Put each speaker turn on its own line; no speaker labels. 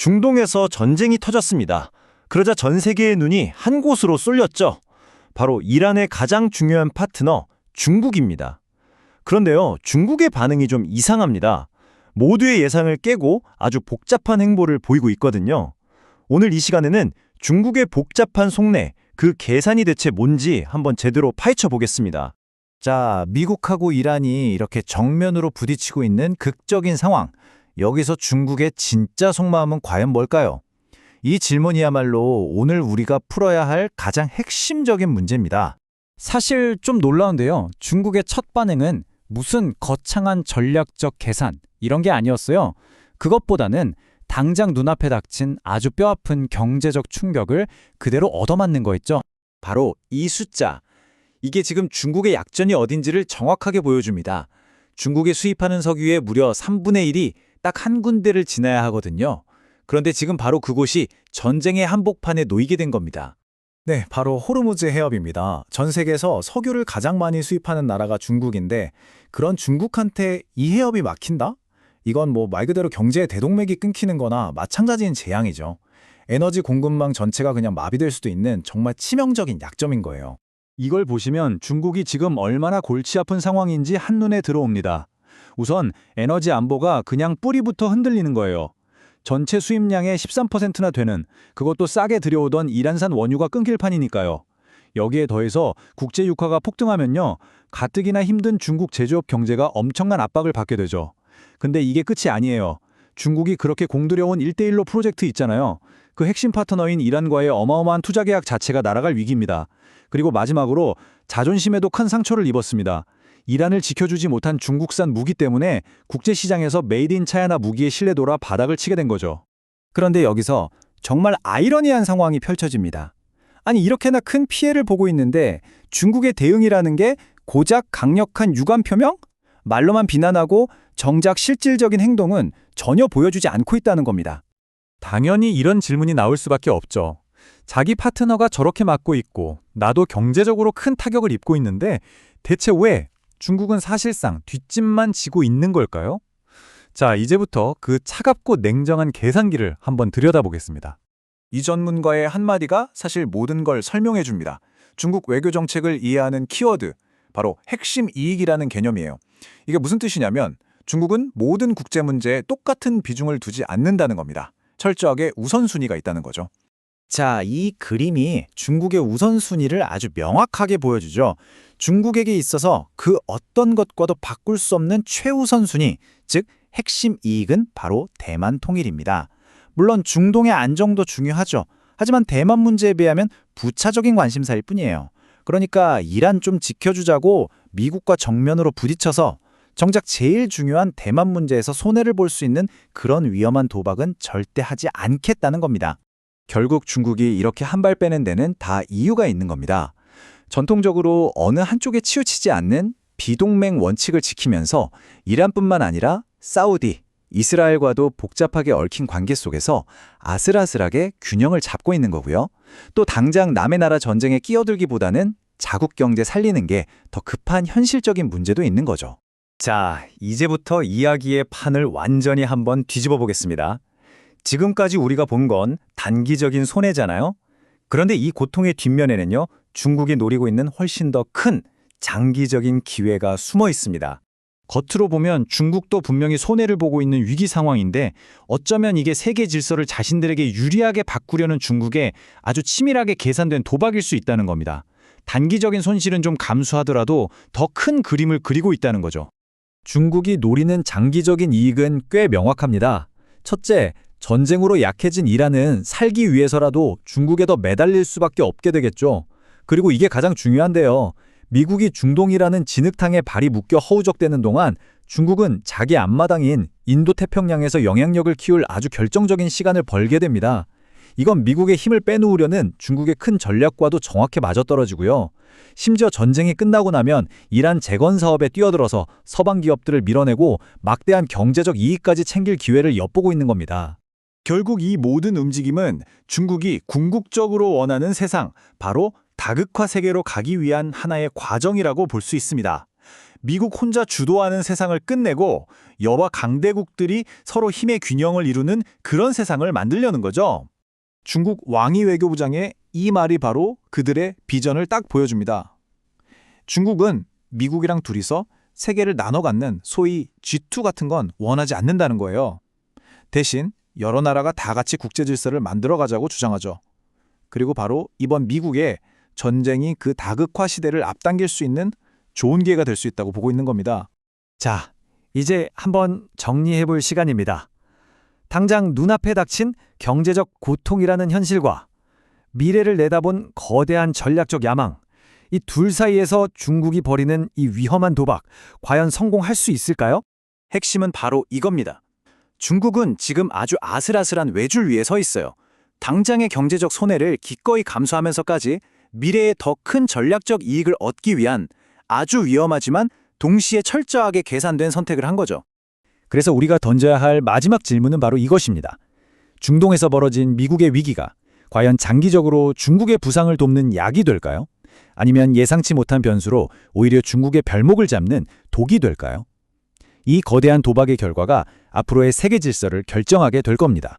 중동에서 전쟁이 터졌습니다. 그러자 전 세계의 눈이 한 곳으로 쏠렸죠. 바로 이란의 가장 중요한 파트너 중국입니다. 그런데요, 중국의 반응이 좀 이상합니다. 모두의 예상을 깨고 아주 복잡한 행보를 보이고 있거든요. 오늘 이 시간에는 중국의 복잡한 속내, 그 계산이 대체 뭔지 한번 제대로 파헤쳐 보겠습니다.
자, 미국하고 이란이 이렇게 정면으로 부딪히고 있는 극적인 상황. 여기서 중국의 진짜 속마음은 과연 뭘까요? 이 질문이야말로 오늘 우리가 풀어야 할 가장 핵심적인 문제입니다.
사실 좀 놀라운데요. 중국의 첫 반응은 무슨 거창한 전략적 계산 이런 게 아니었어요. 그것보다는 당장 눈앞에 닥친 아주 뼈아픈 경제적 충격을 그대로 얻어맞는 거였죠.
바로 이 숫자. 이게 지금 중국의 약점이 어딘지를 정확하게 보여줍니다. 중국이 수입하는 석유의 무려 3분의 1이 딱 한 군데를 지나야 하거든요. 그런데 지금 바로 그곳이 전쟁의 한복판에 놓이게 된 겁니다.
네, 바로 호르무즈 해협입니다. 전 세계에서 석유를 가장 많이 수입하는 나라가 중국인데 그런 중국한테 이 해협이 막힌다? 이건 뭐 말 그대로 경제의 대동맥이 끊기는 거나 마찬가지인 재앙이죠. 에너지 공급망 전체가 그냥 마비될 수도 있는 정말 치명적인 약점인 거예요.
이걸 보시면 중국이 지금 얼마나 골치 아픈 상황인지 한눈에 들어옵니다. 우선 에너지 안보가 그냥 뿌리부터 흔들리는 거예요. 전체 수입량의 13%나 되는, 그것도 싸게 들여오던 이란산 원유가 끊길 판이니까요. 여기에 더해서 국제 유가가 폭등하면요, 가뜩이나 힘든 중국 제조업 경제가 엄청난 압박을 받게 되죠. 근데 이게 끝이 아니에요. 중국이 그렇게 공들여온 1대1로 프로젝트 있잖아요. 그 핵심 파트너인 이란과의 어마어마한 투자 계약 자체가 날아갈 위기입니다. 그리고 마지막으로 자존심에도 큰 상처를 입었습니다. 이란을 지켜주지 못한 중국산 무기 때문에 국제시장에서 메이드 인 차이나 무기의 신뢰도라 바닥을 치게 된 거죠.
그런데 여기서 정말 아이러니한 상황이 펼쳐집니다. 아니 이렇게나 큰 피해를 보고 있는데 중국의 대응이라는 게 고작 강력한 유감 표명? 말로만 비난하고 정작 실질적인 행동은 전혀 보여주지 않고 있다는 겁니다.
당연히 이런 질문이 나올 수밖에 없죠. 자기 파트너가 저렇게 맞고 있고 나도 경제적으로 큰 타격을 입고 있는데 대체 왜 중국은 사실상 뒷짐만 지고 있는 걸까요? 자, 이제부터 그 차갑고 냉정한 계산기를 한번 들여다보겠습니다.
이 전문가의 한마디가 사실 모든 걸 설명해 줍니다. 중국 외교 정책을 이해하는 키워드, 바로 핵심 이익이라는 개념이에요. 이게 무슨 뜻이냐면 중국은 모든 국제 문제에 똑같은 비중을 두지 않는다는 겁니다. 철저하게 우선순위가 있다는 거죠.
자, 이 그림이 중국의 우선순위를 아주 명확하게 보여주죠. 중국에게 있어서 그 어떤 것과도 바꿀 수 없는 최우선순위, 즉 핵심 이익은 바로 대만 통일입니다. 물론 중동의 안정도 중요하죠. 하지만 대만 문제에 비하면 부차적인 관심사일 뿐이에요. 그러니까 이란 좀 지켜주자고 미국과 정면으로 부딪혀서 정작 제일 중요한 대만 문제에서 손해를 볼 수 있는 그런 위험한 도박은 절대 하지 않겠다는 겁니다. 결국 중국이 이렇게 한 발 빼는 데는 다 이유가 있는 겁니다. 전통적으로 어느 한쪽에 치우치지 않는 비동맹 원칙을 지키면서 이란뿐만 아니라 사우디, 이스라엘과도 복잡하게 얽힌 관계 속에서 아슬아슬하게 균형을 잡고 있는 거고요. 또 당장 남의 나라 전쟁에 끼어들기보다는 자국 경제 살리는 게 더 급한 현실적인 문제도 있는 거죠.
자, 이제부터 이야기의 판을 완전히 한번 뒤집어 보겠습니다. 지금까지 우리가 본 건 단기적인 손해잖아요. 그런데 이 고통의 뒷면에는요, 중국이 노리고 있는 훨씬 더 큰 장기적인 기회가 숨어 있습니다.
겉으로 보면 중국도 분명히 손해를 보고 있는 위기 상황인데 어쩌면 이게 세계 질서를 자신들에게 유리하게 바꾸려는 중국의 아주 치밀하게 계산된 도박일 수 있다는 겁니다. 단기적인 손실은 좀 감수하더라도 더 큰 그림을 그리고 있다는 거죠.
중국이 노리는 장기적인 이익은 꽤 명확합니다. 첫째, 전쟁으로 약해진 이란은 살기 위해서라도 중국에 더 매달릴 수밖에 없게 되겠죠. 그리고 이게 가장 중요한데요. 미국이 중동이라는 진흙탕에 발이 묶여 허우적대는 동안 중국은 자기 앞마당인 인도태평양에서 영향력을 키울 아주 결정적인 시간을 벌게 됩니다. 이건 미국의 힘을 빼놓으려는 중국의 큰 전략과도 정확히 맞아떨어지고요. 심지어 전쟁이 끝나고 나면 이란 재건 사업에 뛰어들어서 서방 기업들을 밀어내고 막대한 경제적 이익까지 챙길 기회를 엿보고 있는 겁니다.
결국 이 모든 움직임은 중국이 궁극적으로 원하는 세상, 바로 다극화 세계로 가기 위한 하나의 과정이라고 볼 수 있습니다.
미국 혼자 주도하는 세상을 끝내고 여바 강대국들이 서로 힘의 균형을 이루는 그런 세상을 만들려는 거죠. 중국 왕이 외교부장의 이 말이 바로 그들의 비전을 딱 보여줍니다. 중국은 미국이랑 둘이서 세계를 나눠 갖는 소위 G2 같은 건 원하지 않는다는 거예요. 대신 여러 나라가 다 같이 국제 질서를 만들어 가자고 주장하죠. 그리고 바로 이번 미국의 전쟁이 그 다극화 시대를 앞당길 수 있는 좋은 기회가 될 수 있다고 보고 있는 겁니다.
자, 이제 한번 정리해 볼 시간입니다. 당장 눈앞에 닥친 경제적 고통이라는 현실과 미래를 내다본 거대한 전략적 야망, 이 둘 사이에서 중국이 벌이는 이 위험한 도박, 과연 성공할 수 있을까요?
핵심은 바로 이겁니다. 중국은 지금 아주 아슬아슬한 외줄 위에 서 있어요. 당장의 경제적 손해를 기꺼이 감수하면서까지 미래에 더 큰 전략적 이익을 얻기 위한 아주 위험하지만 동시에 철저하게 계산된 선택을 한 거죠.
그래서 우리가 던져야 할 마지막 질문은 바로 이것입니다. 중동에서 벌어진 미국의 위기가 과연 장기적으로 중국의 부상을 돕는 약이 될까요? 아니면 예상치 못한 변수로 오히려 중국의 별목을 잡는 독이 될까요? 이 거대한 도박의 결과가 앞으로의 세계 질서를 결정하게 될 겁니다.